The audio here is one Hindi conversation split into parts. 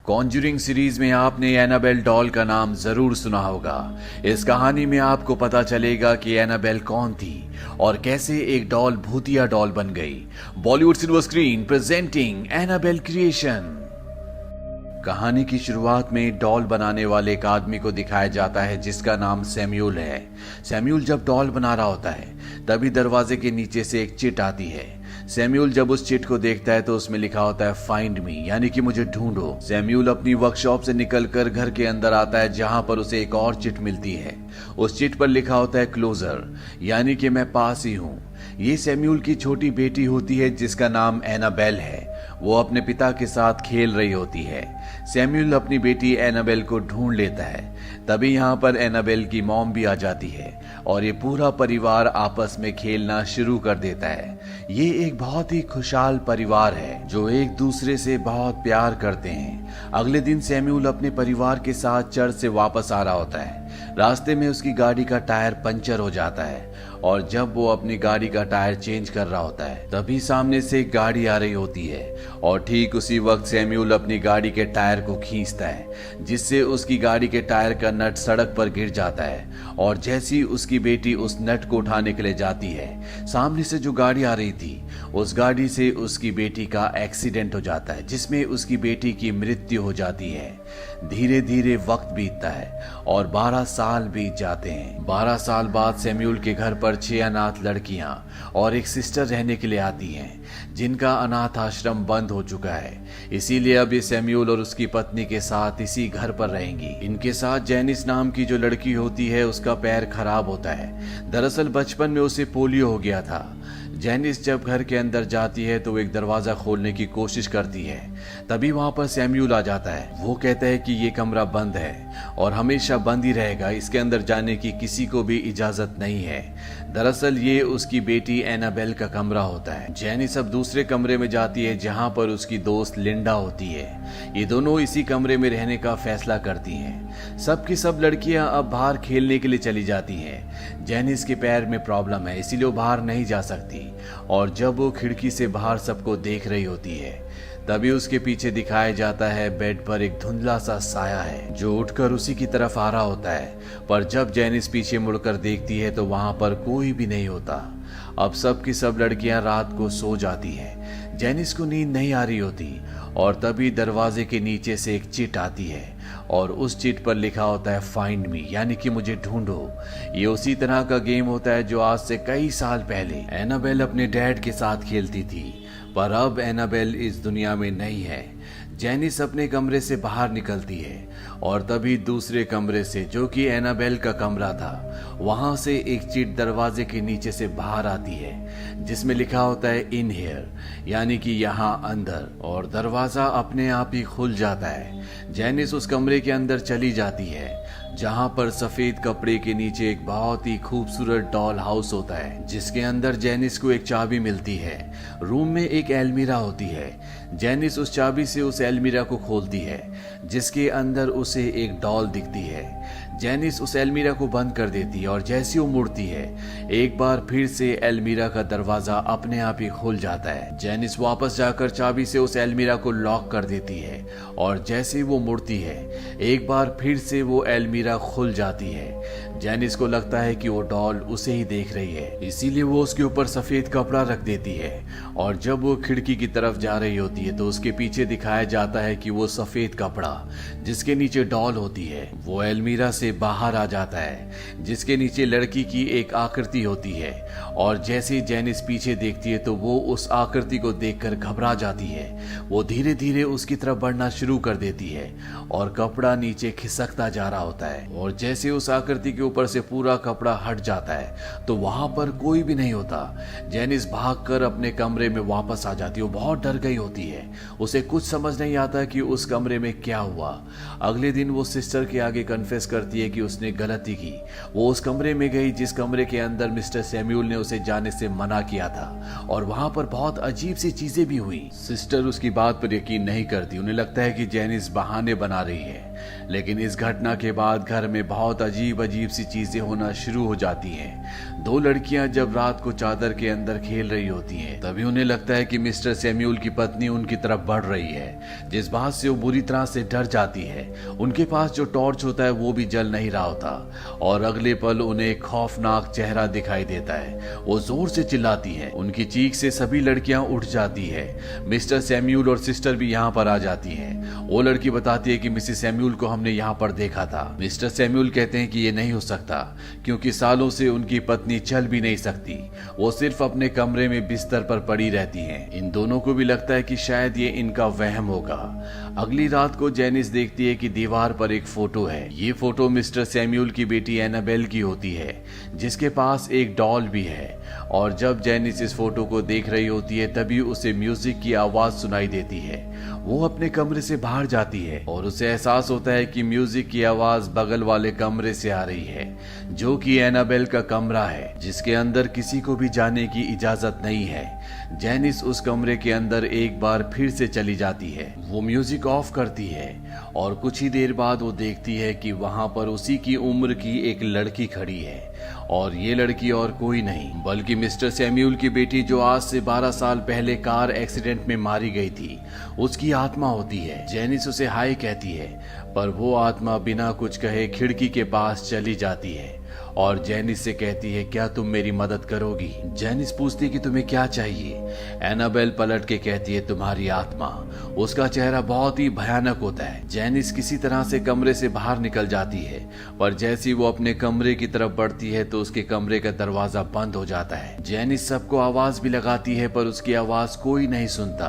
कॉन्जरिंग सीरीज में आपने एनाबेल डॉल का नाम जरूर सुना होगा। इस कहानी में आपको पता चलेगा कि एनाबेल कौन थी और कैसे एक डॉल भूतिया डॉल बन गई। Bollywood silver screen presenting Annabelle creation. कहानी की शुरुआत में डॉल बनाने वाले एक आदमी को दिखाया जाता है जिसका नाम सैम्यूल है। सैम्यूल जब डॉल बना रहा होता है तभी दरवाजे के नीचे से एक चिट आती है। सैम्यूल जब उस चिट को देखता है तो उसमें लिखा होता है फाइंड मी, यानी कि मुझे ढूंढो। सैम्यूल अपनी वर्कशॉप से निकलकर घर के अंदर आता है जहां पर उसे एक और चिट मिलती है। उस चिट पर लिखा होता है क्लोजर, यानी कि मैं पास ही हूं। ये सैम्यूल की छोटी बेटी होती है जिसका नाम एनाबेल है। वो अपने पिता के साथ खेल रही होती है। सैम्यूल अपनी बेटी एनाबेल को ढूंढ लेता है। तभी यहाँ पर एनाबेल की मॉम भी आ जाती है और ये पूरा परिवार आपस में खेलना शुरू कर देता है। ये एक बहुत ही खुशहाल परिवार है जो एक दूसरे से बहुत प्यार करते हैं। अगले दिन सैम्यूल अपने परिवार के साथ चर्च से वापस आ रहा होता है। रास्ते में उसकी गाड़ी का टायर पंचर हो जाता है और जब वो अपनी गाड़ी का टायर चेंज कर रहा होता है तभी सामने से एक गाड़ी आ रही होती है और ठीक उसी वक्त सैम्यूल अपनी गाड़ी के टायर को खींचता है जिससे उसकी गाड़ी के टायर का नट सड़क पर गिर जाता है। और जैसी उसकी बेटी उस नट को उठाने के लिए जाती है, सामने से जो गाड़ी आ रही थी उस गाड़ी से उसकी बेटी का एक्सीडेंट हो जाता है जिसमें उसकी बेटी की मृत्यु हो जाती है। धीरे धीरे वक्त बीतता है और 12 साल बीत जाते हैं। 12 साल बाद सैम्यूल के घर पर 6 अनाथ लड़कियां और एक सिस्टर रहने के लिए आती हैं जिनका अनाथ आश्रम बंद हो चुका है। इसीलिए अब ये सैम्यूल और उसकी पत्नी के साथ इसी घर पर रहेंगी। इनके साथ जेनिस नाम की जो लड़की होती है उसका पैर खराब होता है। दरअसल बचपन में उसे पोलियो हो गया था। जेनिस जब घर के अंदर जाती है तो एक दरवाजा खोलने की कोशिश करती है। तभी वहां पर सैम्यूल आ जाता है। वो कहता है कि ये कमरा बंद है और हमेशा बंद ही रहेगा, इसके अंदर जाने की किसी को भी इजाजत नहीं है। दरअसल ये उसकी बेटी एनाबेल का कमरा होता है। जेनिस अब दूसरे कमरे में जाती है जहां पर उसकी दोस्त लिंडा होती है। ये दोनों इसी कमरे में रहने का फैसला करती हैं। सब की सब लड़कियां अब बाहर खेलने के लिए चली जाती हैं। जेनिस के पैर में प्रॉब्लम है इसीलिए वो बाहर नहीं जा सकती और जब वो खिड़की से बाहर सबको देख रही होती है तभी उसके पीछे दिखाया जाता है बेड पर एक धुंधला सा साया है जो उठकर उसी की तरफ आ रहा होता है। पर जब जेनिस पीछे मुड़कर देखती है तो वहां पर कोई भी नहीं होता। अब सब की सब लड़कियां रात को सो जाती हैं। जेनिस को नींद नहीं आ रही होती और तभी दरवाजे के नीचे से एक चिट आती है और उस चिट पर लिखा होता है फाइंड मी, यानी कि मुझे ढूंढो। ये उसी तरह का गेम होता है जो आज से कई साल पहले एनाबेल अपने डैड के साथ खेलती थी, पर अब एनाबेल इस दुनिया में नहीं है। जेनिस अपने कमरे से बाहर निकलती है और तभी दूसरे कमरे से, जो कि एनाबेल का कमरा था, वहां से एक चिट दरवाजे के नीचे से बाहर आती है जिसमें लिखा होता है इन हियर, यानी कि यहाँ अंदर, और दरवाजा अपने आप ही खुल जाता है। जेनिस उस कमरे के अंदर चली जाती है जहां पर सफेद कपड़े के नीचे एक बहुत ही खूबसूरत डॉल हाउस होता है जिसके अंदर जेनिस को एक चाबी मिलती है। रूम में एक अलमीरा होती है। जेनिस उस चाबी से उस अलमीरा को खोलती है जिसके अंदर उसे एक डॉल दिखती है। जेनिस उस अलमीरा को बंद कर देती है और जैसी वो मुड़ती है एक बार फिर से अलमीरा का दरवाजा अपने आप ही खुल जाता है। जेनिस वापस जाकर चाबी से उस अलमीरा को लॉक कर देती है और जैसे वो मुड़ती है एक बार फिर से वो अलमीरा खुल जाती है। जेनिस को लगता है कि वो डॉल उसे ही देख रही है, इसीलिए वो उसके ऊपर सफेद कपड़ा रख देती है और जब वो खिड़की की तरफ जा रही होती है तो उसके पीछे दिखाया जाता है कि वो सफेद कपड़ा जिसके नीचे डॉल होती है वो अलमीरा से बाहर आ जाता है जिसके नीचे लड़की की एक आकृति होती है। और जैसे ही जेनिस पीछे देखती है तो वो उस आकृति को देखकर घबरा जाती है। वो धीरे धीरे उसकी तरफ बढ़ना शुरू कर देती है और कपड़ा नीचे खिसकता जा रहा होता है और जैसे उस आकृति के ऊपर से पूरा कपड़ा हट जाता है तो वहां पर कोई भी नहीं होता। जेनिस भागकर अपने कमरे में वापस आ जाती है। वो बहुत डर गई होती है, उसे कुछ समझ नहीं आता कि उस कमरे में क्या हुआ। अगले दिन वो सिस्टर के आगे कन्फेस करती है कि उसने गलती की। वो उस कमरे में गई जिस कमरे के अंदर मिस्टर सैम्यूल ने उसे जाने से मना किया था और वहां पर बहुत अजीब सी चीजें भी हुई। सिस्टर उसकी बात पर यकीन नहीं करती, उन्हें लगता है कि जेनिस बहाने बना रही है। लेकिन इस घटना के बाद घर में बहुत अजीब अजीब सी चीजें होना शुरू हो जाती हैं। दो लड़कियां जब रात को चादर के अंदर खेल रही होती हैं, तभी उन्हें लगता है कि मिस्टर सैम्यूल की पत्नी उनकी तरफ बढ़ रही है, जिस बात से वो बुरी तरह से डर जाती है। उनके पास जो टॉर्च होता है वो भी जल नहीं रहा होता और अगले पल उन्हें एक खौफनाक चेहरा दिखाई देता है। वो जोर से चिल्लाती है, उनकी चीख से सभी लड़कियां उठ जाती है। मिस्टर सैम्यूल और सिस्टर भी यहाँ पर आ जाती हैं। वो लड़की बताती है कि मिसेस सैम्यूल को हमने यहाँ पर देखा था। मिस्टर सैम्यूल कहते हैं कि ये नहीं हो सकता, क्योंकि सालों से उनकी पत्नी चल भी नहीं सकती, वो सिर्फ अपने कमरे में बिस्तर पर पड़ी रहती हैं। इन दोनों को भी लगता है कि शायद ये इनका वहम होगा। अगली रात को जेनिस देखती है कि दीवार पर एक फोटो है। ये फोटो मिस्टर सैम्यूल की बेटी एनाबेल की होती है, जिसके पास एक डॉल भी है। और जब जेनिस इस फोटो को देख रही होती है, तभी उसे म्यूजिक की आवाज सुनाई देती है। वो अपने कमरे से बाहर जाती है और उसे एहसास होता है कि म्यूजिक की आवाज बगल वाले कमरे से आ रही है, जो कि एनाबेल का कमरा है, जिसके अंदर किसी को भी जाने की इजाजत नहीं है। जेनिस उस कमरे के अंदर एक बार फिर से चली जाती है। वो म्यूजिक ऑफ करती है और कुछ ही देर बाद वो देखती है कि वहां पर उसी की उम्र की एक लड़की खड़ी है, और ये लड़की और कोई नहीं बल्कि मिस्टर सैम्यूल की बेटी, जो आज से 12 साल पहले कार एक्सीडेंट में मारी गई थी, उसकी आत्मा होती है। जेनिस उसे हाय कहती है, पर वो आत्मा बिना कुछ कहे खिड़की के पास चली जाती है और जेनिस से कहती है, क्या तुम मेरी मदद करोगी? जेनिस पूछती है कि तुम्हें क्या चाहिए? एनाबेल पलट के कहती है, तुम्हारी आत्मा। उसका चेहरा बहुत ही भयानक होता है। जेनिस किसी तरह से कमरे से बाहर निकल जाती है, पर जैसी वो अपने कमरे की तरफ बढ़ती है तो उसके कमरे का दरवाजा बंद हो जाता है। जेनिस सबको आवाज भी लगाती है, पर उसकी आवाज कोई नहीं सुनता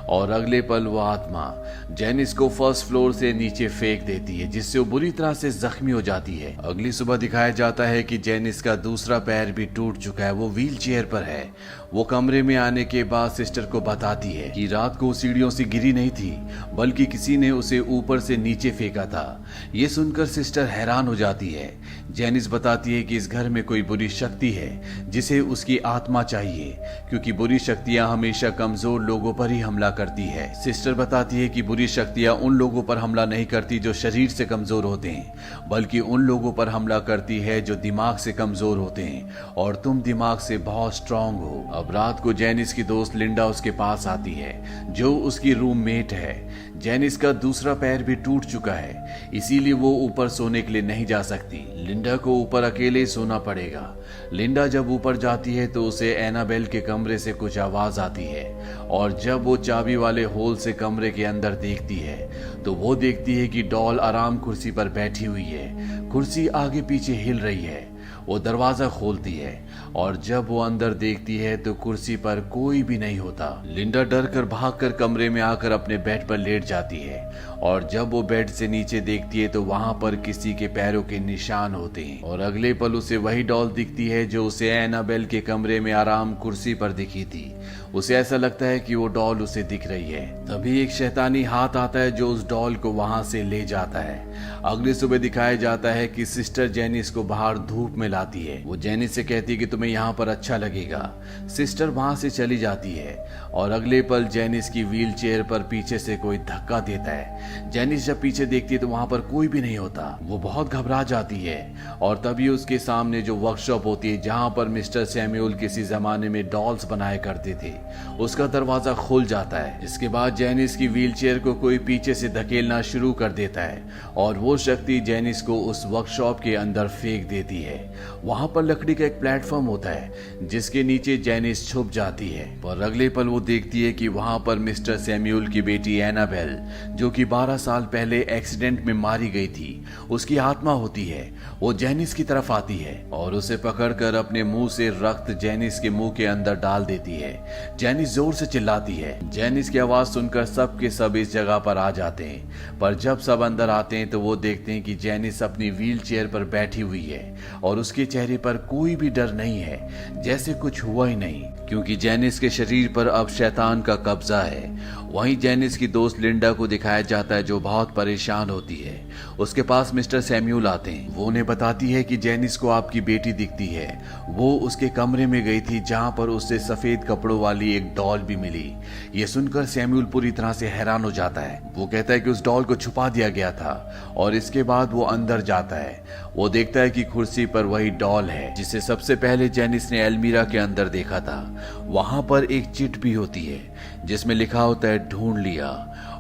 और अगले पल वो आत्मा जेनिस को फर्स्ट फ्लोर से नीचे फेंक देती है, जिससे वो बुरी तरह से जख्मी हो जाती है। अगली सुबह दिखाया जाता है कि जेनिस का दूसरा पैर भी टूट चुका है, वो व्हील चेयर पर है। वो कमरे में आने के बाद सिस्टर को बताती है कि रात को सीढ़ियों से गिरी नहीं थी, बल्कि किसी ने उसे ऊपर से नीचे फेंका था। ये सुनकर सिस्टर हैरान हो जाती है। जेनिस बताती है कि इस घर में कोई बुरी शक्ति है जिसे उसकी आत्मा चाहिए, क्योंकि बुरी शक्तियां हमेशा कमजोर लोगों पर ही हमला करती है। सिस्टर बताती है कि बुरी शक्तियां उन लोगों पर हमला नहीं करती जो शरीर से कमजोर होते हैं, बल्कि उन लोगों पर हमला करती है जो दिमाग से कमजोर होते हैं, और तुम दिमाग से बहुत स्ट्रांग हो। अब रात को जेनिस की दोस्त लिंडा उसके पास आती है, जो उसकी रूममेट है। जेनिस का दूसरा पैर भी टूट चुका है, इसीलिए वो ऊपर सोने के लिए नहीं जा सकती। लिंडा को ऊपर अकेले सोना पड़ेगा। लिंडा जब ऊपर जाती है तो उसे एनाबेल के कमरे से कुछ आवाज आती है, और जब वो चाबी वाले होल से कमरे के अंदर देखती है तो वो देखती है कि डॉल आराम कुर्सी पर बैठी हुई है। कुर्सी आगे पीछे हिल रही है। वो दरवाजा खोलती है और जब वो अंदर देखती है तो कुर्सी पर कोई भी नहीं होता। लिंडा डर कर भागकर कमरे में आकर अपने बेड पर लेट जाती है, और जब वो बेड से नीचे देखती है तो वहां पर किसी के पैरों के निशान होते हैं, और अगले पल उसे वही डॉल दिखती है जो उसे एनाबेल के कमरे में आराम कुर्सी पर दिखी थी। उसे ऐसा लगता है कि वो डॉल उसे दिख रही है। तभी एक शैतानी हाथ आता है जो उस डॉल को वहां से ले जाता है। अगली सुबह दिखाया जाता है कि सिस्टर जेनिस को बाहर धूप में लाती है। वो जेनिस से कहती है कि तुम्हें यहाँ पर अच्छा लगेगा। सिस्टर वहां से चली जाती है और अगले पल जेनिस की व्हील चेयर पर पीछे से कोई धक्का देता है। जेनिस जब पीछे देखती है तो वहां पर कोई भी नहीं होता। वो बहुत घबरा जाती है और तभी उसके सामने जो वर्कशॉप होती है जहां पर मिस्टर सैम्यूल किसी जमाने में डॉल्स बनाया करते थे, उसका दरवाजा खुल जाता है। इसके बाद जेनिस की व्हील चेयर को कोई पीछे से धकेलना शुरू कर देता है और वो शक्ति जेनिस को उस वर्कशॉप के अंदर फेंक देती है। वहां पर लकड़ी का एक प्लेटफॉर्म होता है जिसके नीचे जेनिस छुप जाती है, पर अगले पल वो देखती है कि वहां पर मिस्टर सैम्यूल की बेटी एनाबेल, जो कि 12 साल पहले एक्सीडेंट में मारी गई थी, उसकी आत्मा होती है। वो जेनिस की तरफ आती है और उसे पकड़कर अपने मुंह से रक्त जेनिस के मुंह के अंदर डाल देती है। जेनिस जोर से चिल्लाती है। जेनिस की आवाज सुनकर सब के सब इस जगह पर आ जाते हैं, पर जब सब अंदर आते हैं तो वो देखते हैं कि जेनिस अपनी व्हील चेयर पर बैठी हुई है और उसके चेहरे पर कोई भी डर नहीं है, जैसे कुछ हुआ ही नहीं, क्योंकि जेनिस के शरीर पर अब शैतान का कब्जा है। वहीं जेनिस की दोस्त लिंडा को दिखाया जाता है जो बहुत परेशान होती है। उसके पास मिस्टर सैम्यूल आते हैं। वो उन्हें बताती है कि जेनिस को आपकी बेटी दिखती है। वो उसके कमरे में गई थी जहां पर उससे सफेद कपड़ों वाली एक डॉल भी मिली। ये सुनकर सैम्यूल पूरी तरह से हैरान हो जाता है। वो कहता है कि उस डॉल को छुपा दिया गया था और इसके बाद वो अंदर जाता है। वो देखता है कि कुर्सी पर वही डॉल है जिसे सबसे पहले जेनिस ने एल्मीरा के अंदर देखा था। वहां पर एक चिट भी होती है जिसमें लिखा होता है ढूंढ लिया।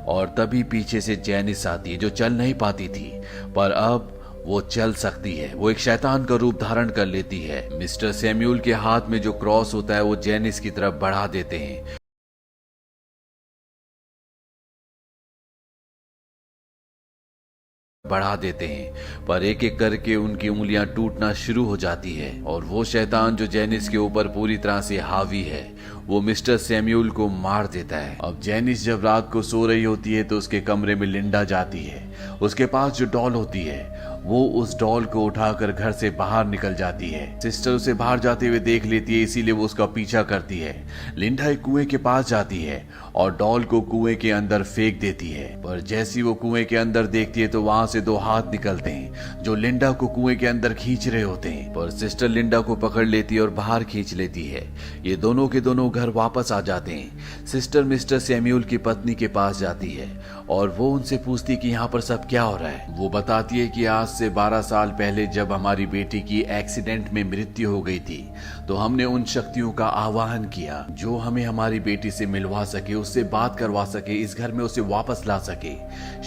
और तभी पीछे से जेनिस आती है जो चल नहीं पाती थी, पर अब वो चल सकती है। वो एक शैतान का रूप धारण कर लेती है। मिस्टर सैम्यूल के हाथ में जो क्रॉस होता है वो जेनिस की तरफ बढ़ा देते हैं। पर एक एक करके उनकी उंगलियां टूटना शुरू हो जाती है और वो शैतान जो जेनिस के ऊपर पूरी तरह से हावी है वो मिस्टर सैम्यूल को मार देता है। अब जेनिस जब रात को सो रही होती है तो उसके कमरे में लिंडा जाती है। उसके पास जो डॉल होती है वो उस डॉल को उठाकर घर से बाहर निकल जाती है। सिस्टर उसे बाहर जाते हुए देख लेती है, इसीलिए वो उसका पीछा करती है। लिंडा एक कुएं के पास जाती है और डॉल को कुएं के अंदर फेंक देती है। पर जैसी वो कुएं के अंदर देखती है तो वहां से दो हाथ निकलते हैं जो लिंडा को कुएं के अंदर खींच रहे होते हैं। पर सिस्टर लिंडा को पकड़ लेती है और बाहर खींच लेती है। ये दोनों के दोनों घर वापस आ जाते हैं। सिस्टर मिस्टर सैम्यूल की पत्नी के पास जाती है और वो उनसे पूछती कि यहाँ पर सब क्या हो रहा है। वो बताती है कि आज से 12 साल पहले जब हमारी बेटी की एक्सीडेंट में मृत्यु हो गई थी तो हमने उन शक्तियों का आह्वान किया जो हमें हमारी बेटी से मिलवा सके, उससे बात करवा सके, इस घर में उसे वापस ला सके।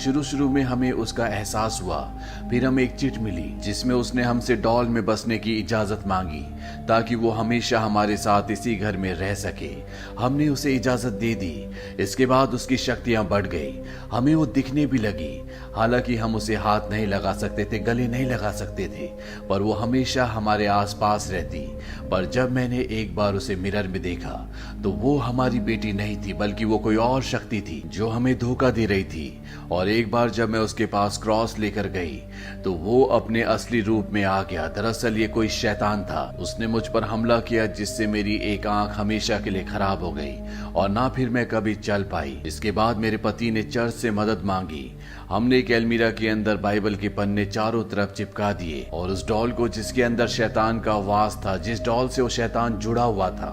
शुरू में हमें उसका एहसास हुआ, फिर हमें एक चिट मिली जिसमें उसने हमसे डॉल में बसने की इजाजत मांगी ताकि वो हमेशा हमारे साथ इसी घर में रह सके। हमने उसे इजाजत दे दी। इसके बाद उसकी शक्तियां बढ़ गई, हमें वो दिखने भी लगी। हालांकि हम उसे हाथ नहीं लगा सकते थे, गले नहीं लगा सकते थे, पर वो हमेशा हमारे आसपास रहती। पर जब मैंने एक बार उसे मिरर में देखा तो वो हमारी बेटी नहीं थी बल्कि वो कोई और शक्ति थी जो हमें धोखा दे रही थी। और एक बार जब मैं उसके पास क्रॉस लेकर गई तो वो अपने असली रूप में आ गया। दरअसल ये कोई शैतान था। उसने मुझ पर हमला किया जिससे मेरी एक आंख हमेशा के लिए खराब हो गई और ना फिर मैं कभी चल पाई। इसके बाद मेरे पति ने चर्च से मदद मांगी। हमने एक एल्मीरा के अंदर बाइबल के पन्ने चारों तरफ चिपका दिए और उस डॉल को जिसके अंदर शैतान का वास था, जिस डॉल से वो शैतान जुड़ा हुआ था,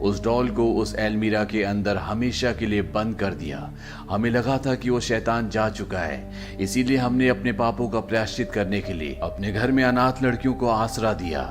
उस डॉल को उस एल्मीरा के अंदर हमेशा के लिए बंद कर दिया। हमें लगा था कि वो शैतान जा चुका है, इसीलिए हमने अपने पापों का प्रायश्चित करने के लिए अपने घर में अनाथ लड़कियों को आसरा दिया।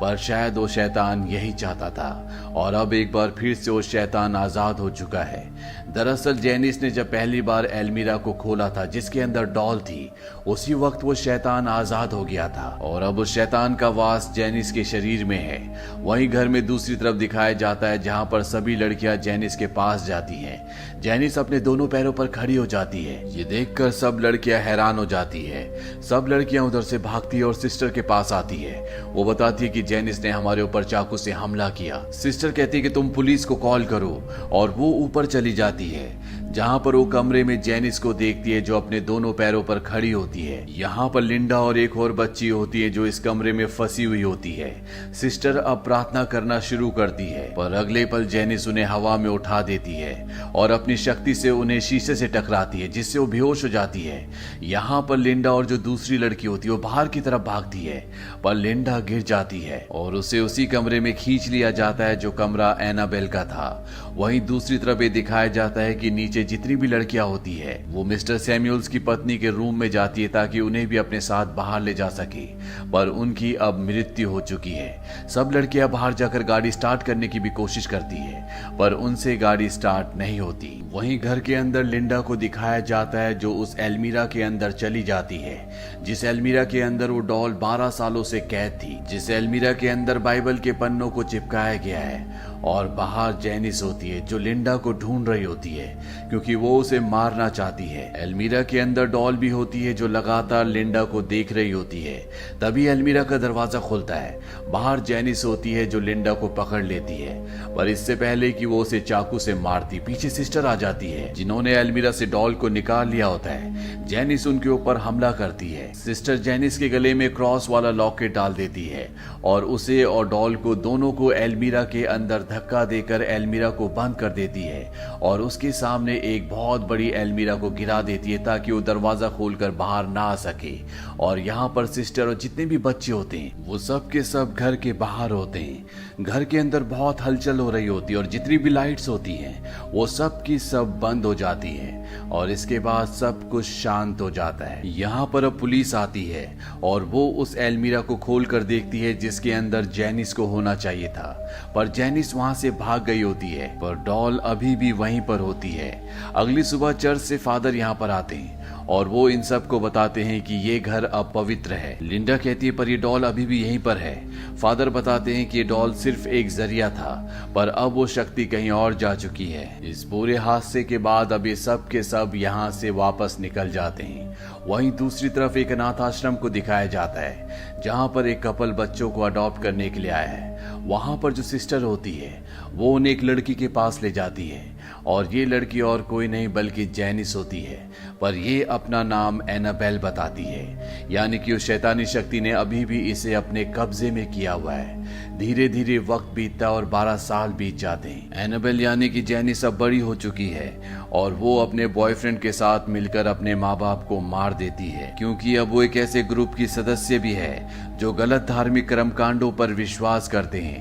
पर शायद वो शैतान यही चाहता था और अब एक बार फिर से वो शैतान आजाद हो चुका है। दरअसल जेनिस ने जब पहली बार एल्मीरा को खोला था जिसके अंदर डॉल थी, उसी वक्त वो शैतान आजाद हो गया था और अब उस शैतान का वास जेनिस के शरीर में है। वहीं घर में दूसरी तरफ दिखाया जाता है जहां पर सभी लड़कियां जेनिस के पास जाती हैं। जेनिस अपने दोनों पैरों पर खड़ी हो जाती है। ये देखकर सब लड़कियां हैरान हो जाती है। सब लड़कियां उधर से भागती है और सिस्टर के पास आती है। वो बताती है कि जेनिस ने हमारे ऊपर चाकू से हमला किया। सिस्टर कहती है कि तुम पुलिस को कॉल करो और वो ऊपर चली जाती है जहां पर वो कमरे में जेनिस को देखती है जो अपने दोनों पैरों पर खड़ी होती है। यहाँ पर लिंडा और एक और बच्ची होती है जो इस कमरे में फंसी हुई होती है। सिस्टर अब प्रार्थना करना शुरू करती है पर अगले पल जेनिस उन्हें हवा में उठा देती है और अपनी शक्ति से उन्हें शीशे से टकराती है जिससे वो बेहोश हो जाती है। यहाँ पर लिंडा और जो दूसरी लड़की होती है वो बाहर की तरफ भागती है पर लिंडा गिर जाती है और उसे उसी कमरे में खींच लिया जाता है जो कमरा एनाबेल का था। वहीं दूसरी तरफ ये दिखाया जाता है कि नीचे जितनी भी लड़कियां होती है वो मिस्टर सैम्यूल्स की पत्नी के रूम में जाती है ताकि उन्हें भी अपने साथ बाहर ले जा सके, पर उनकी अब मृत्यु हो चुकी है। सब लड़कियां बाहर जाकर गाड़ी स्टार्ट करने की भी कोशिश करती है पर उनसे गाड़ी स्टार्ट नहीं होती। वहीं घर के अंदर लिंडा को दिखाया जाता है जो उस एल्मीरा के अंदर चली जाती है जिस एल्मीरा के अंदर वो डॉल 12 सालों से कैद थी, जिस एल्मीरा के अंदर बाइबल के पन्नों को चिपकाया गया है। और बाहर जेनिस होती है जो लिंडा को ढूंढ रही होती है क्योंकि वो उसे मारना चाहती है। एल्मीरा के अंदर डॉल भी होती है जो लगातार लिंडा को देख रही होती है। तभी एल्मीरा का दरवाजा खुलता है। बाहर जेनिस होती है जो लिंडा को पकड़ लेती है पर इससे पहले कि वो उसे चाकू से मारती पीछे सिस्टर आ जाती है जिन्होंने एल्मीरा से डॉल को निकाल लिया होता है। जेनिस उनके ऊपर हमला करती है। सिस्टर जेनिस के गले में क्रॉस वाला लॉकेट डाल देती है और उसे और डॉल को दोनों को एल्मीरा के अंदर धक्का देकर एल्मीरा को बंद कर देती है और उसके सामने एक बहुत बड़ी एल्मीरा को गिरा देती है ताकि वो दरवाजा खोलकर बाहर ना आ सके। और यहाँ पर सिस्टर और जितने भी बच्चे होते हैं वो सब के सब घर के बाहर होते हैं। घर के अंदर बहुत हलचल हो रही होती है और जितनी भी लाइट्स होती हैं वो सब की सब बंद हो जाती हैं और इसके बाद सब कुछ शांत हो जाता है। यहाँ पर अब पुलिस आती है और वो उस एल्मीरा को खोल कर देखती है जिसके अंदर जेनिस को होना चाहिए था, पर जेनिस वहां से भाग गई होती है, पर डॉल अभी भी वहीं पर होती है। अगली सुबह चर्च से फादर यहाँ पर आते हैं और वो इन सब को बताते हैं कि ये घर अब पवित्र है। लिंडा कहती है पर ये डॉल अभी भी यहीं पर है। फादर बताते हैं कि ये डॉल सिर्फ एक जरिया था, पर अब वो शक्ति कहीं और जा चुकी है। इस पूरे हादसे के बाद अब ये सब के सब यहाँ से वापस निकल जाते हैं। वहीं दूसरी तरफ एक अनाथ आश्रम को दिखाया जाता है जहाँ पर एक कपल बच्चों को अडॉप्ट करने के लिए आया है। वहां पर जो सिस्टर होती है वो उन्हें एक लड़की के पास ले जाती है और ये लड़की और कोई नहीं बल्कि जेनिस होती है, पर ये अपना नाम एनाबेल बताती है, यानी कि उस शैतानी शक्ति ने अभी भी इसे अपने कब्जे में किया हुआ है। धीरे धीरे वक्त बीतता और 12 साल बीत जाते हैं। एनाबेल यानी कि जेनिस अब बड़ी हो चुकी है और वो अपने बॉयफ्रेंड के साथ मिलकर अपने माँ बाप को मार देती है, क्योंकि अब वो एक ऐसे ग्रुप की सदस्य भी है जो गलत धार्मिक कर्मकांडों पर विश्वास करते हैं।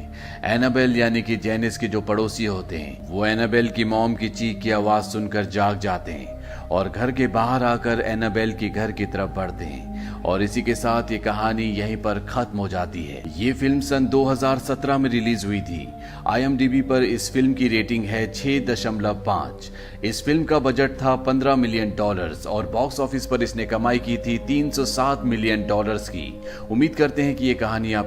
एनाबेल यानी कि जेनिस के जो पड़ोसी होते हैं वो एनाबेल की मॉम की चीख की आवाज सुनकर जाग जाते हैं और घर के बाहर आकर एनाबेल के घर की तरफ बढ़ते हैं। और इसी के साथ ये कहानी यहीं पर खत्म हो जाती है। ये फिल्म सन 2017 में रिलीज हुई थी। IMDb पर इस फिल्म की रेटिंग है 6.5। इस फिल्म का बजट था $15 मिलियन और बॉक्स ऑफिस पर इसने कमाई की थी $307 मिलियन की। उम्मीद करते हैं कि ये कहानी आप